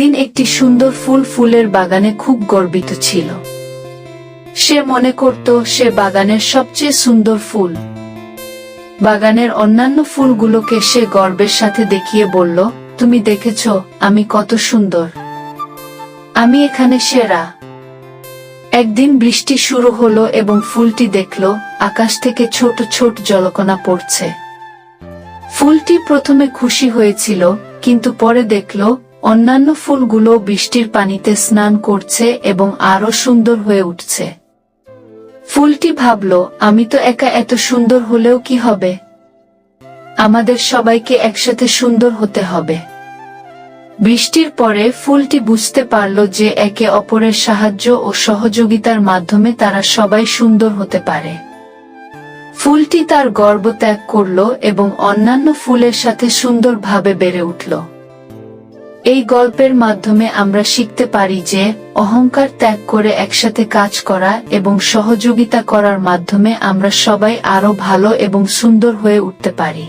একদিন একটি সুন্দর ফুলের বাগানে খুব গর্বিত ছিল। সে মনে করত সে বাগানের সবচেয়ে সুন্দর ফুল। বাগানের অন্যান্য ফুলগুলোকে সে গর্বের সাথে দেখিয়ে বলল, তুমি দেখেছ আমি কত সুন্দর, আমি এখানে সেরা। একদিন বৃষ্টি শুরু হলো এবং ফুলটি দেখল আকাশ থেকে ছোট ছোট জলকণা পড়ছে। ফুলটি প্রথমে খুশি হয়েছিল, কিন্তু পরে দেখল অন্যান্য ফুলগুলো বৃষ্টির পানিতে স্নান করছে এবং আরো সুন্দর হয়ে উঠছে। ফুলটি ভাবল, আমি তো একা এত সুন্দর হলেও কি হবে, আমাদের সবাইকে একসাথে সুন্দর হতে হবে। বৃষ্টির পরে ফুলটি বুঝতে পারল যে একে অপরের সাহায্য ও সহযোগিতার মাধ্যমে তারা সবাই সুন্দর হতে পারে। ফুলটি তার গর্ব ত্যাগ করল এবং অন্যান্য ফুলের সাথে সুন্দরভাবে বেড়ে উঠল। এই গল্পের মাধ্যমে আমরা শিখতে পারি যে অহংকার ত্যাগ করে একসাথে কাজ করা এবং সহযোগিতা করার মাধ্যমে আমরা সবাই আরো ভালো এবং সুন্দর হয়ে উঠতে পারি।